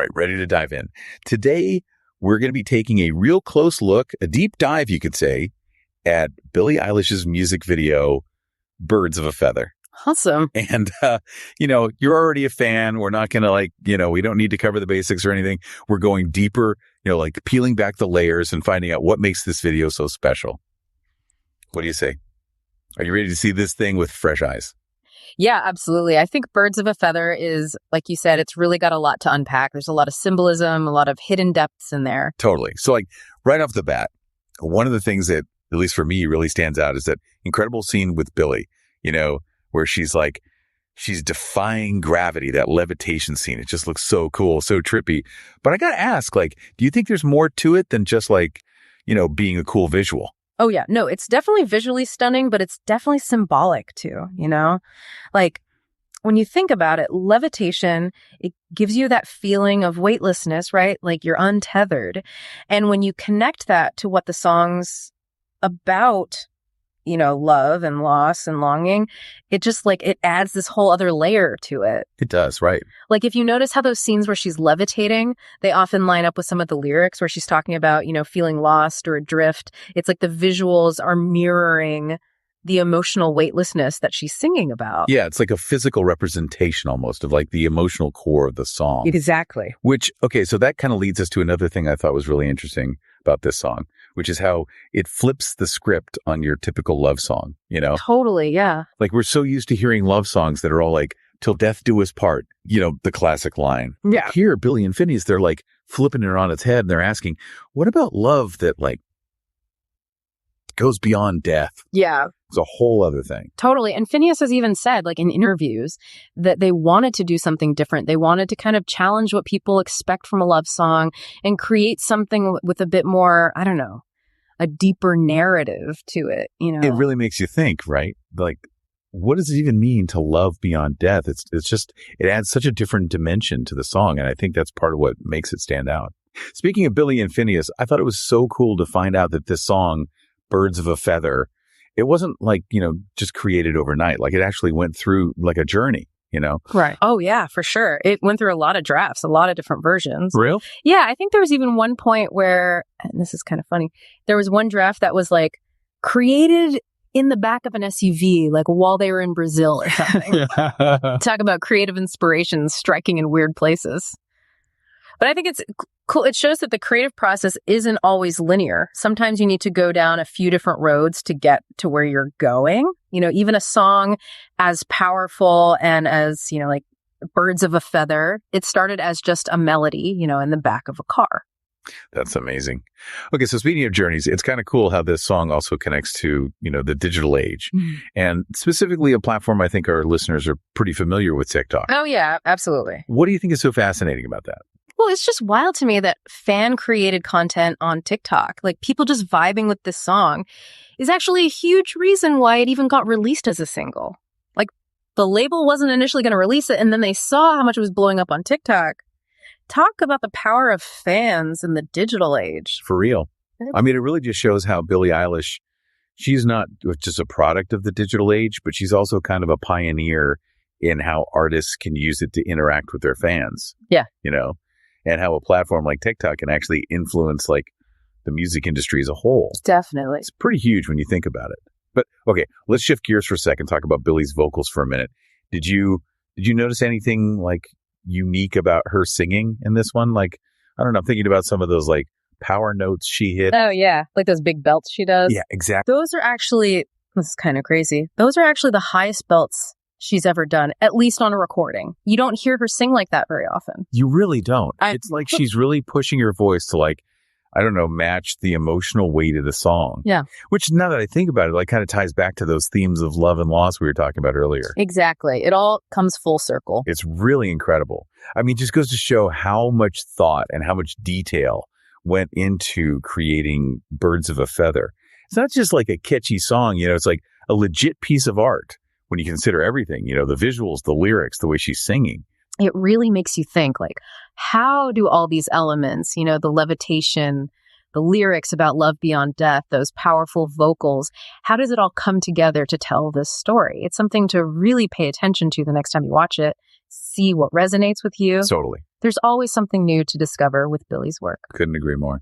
right, ready to dive in. Today, we're going to be taking a real close look, a deep dive, you could say, at Billie Eilish's music video, Birds of a Feather. Awesome. And, you're already a fan. We're not going to we don't need to cover the basics or anything. We're going deeper, peeling back the layers and finding out what makes this video so special. What do you say? Are you ready to see this thing with fresh eyes? Yeah, absolutely. I think Birds of a Feather is, like you said, it's really got a lot to unpack. There's a lot of symbolism, a lot of hidden depths in there. Totally. So right off the bat, one of the things that, at least for me, really stands out is that incredible scene with Billie, where she's defying gravity, that levitation scene. It just looks so cool, so trippy. But I got to ask, do you think there's more to it than just being a cool visual? Oh, yeah. No, it's definitely visually stunning, but it's definitely symbolic too, when you think about it, levitation, it gives you that feeling of weightlessness, right? Like you're untethered. And when you connect that to what the song's about, love and loss and longing, it just it adds this whole other layer to it. It does, right. If you notice how those scenes where she's levitating, they often line up with some of the lyrics where she's talking about, feeling lost or adrift. It's like the visuals are mirroring the emotional weightlessness that she's singing about. Yeah, it's like a physical representation almost of the emotional core of the song. Exactly. So that kind of leads us to another thing I thought was really interesting about this song, which is how it flips the script on your typical love song, Totally, yeah. We're so used to hearing love songs that are all till death do us part, the classic line. Yeah. Here, Billie and Phineas, they're flipping it on its head and they're asking, what about love that goes beyond death? Yeah. It's a whole other thing. Totally. And Phineas has even said, in interviews, that they wanted to do something different. They wanted to kind of challenge what people expect from a love song and create something with a bit more, I don't know, a deeper narrative to it, It really makes you think, right? What does it even mean to love beyond death? It's just, it adds such a different dimension to the song. And I think that's part of what makes it stand out. Speaking of Billie and Phineas, I thought it was so cool to find out that this song, Birds of a Feather, it wasn't just created overnight. It actually went through a journey, Right. Oh, yeah, for sure. It went through a lot of drafts, a lot of different versions. Real? Yeah, I think there was even one point where, and this is kind of funny, there was one draft that was created in the back of an SUV, while they were in Brazil or something. Talk about creative inspiration striking in weird places. But I think it's cool. It shows that the creative process isn't always linear. Sometimes you need to go down a few different roads to get to where you're going. Even a song as powerful and as, Birds of a Feather, it started as just a melody, in the back of a car. That's amazing. Okay, so speaking of journeys, it's kind of cool how this song also connects to, the digital age. Mm-hmm. And specifically a platform I think our listeners are pretty familiar with, TikTok. Oh, yeah, absolutely. What do you think is so fascinating about that? Well, it's just wild to me that fan-created content on TikTok, people just vibing with this song, is actually a huge reason why it even got released as a single. The label wasn't initially going to release it, and then they saw how much it was blowing up on TikTok. Talk about the power of fans in the digital age. For real. I mean, it really just shows how Billie Eilish, she's not just a product of the digital age, but she's also kind of a pioneer in how artists can use it to interact with their fans. Yeah. And how a platform like TikTok can actually influence the music industry as a whole. Definitely. It's pretty huge when you think about it. But okay, let's shift gears for a second, talk about Billie's vocals for a minute. Did you notice anything unique about her singing in this one? I don't know, I'm thinking about some of those power notes she hit. Oh yeah, those big belts she does. Yeah, exactly. Those are actually, this is kind of crazy, those are actually the highest belts she's ever done, at least on a recording. You don't hear her sing like that very often. You really don't. It's she's really pushing her voice to I don't know, match the emotional weight of the song. Yeah. Which now that I think about it, kind of ties back to those themes of love and loss we were talking about earlier. Exactly. It all comes full circle. It's really incredible. I mean, it just goes to show how much thought and how much detail went into creating Birds of a Feather. It's not just a catchy song, it's a legit piece of art when you consider everything, the visuals, the lyrics, the way she's singing. It really makes you think, how do all these elements, the levitation, the lyrics about love beyond death, those powerful vocals, how does it all come together to tell this story? It's something to really pay attention to the next time you watch it, see what resonates with you. Totally. There's always something new to discover with Billie's work. Couldn't agree more.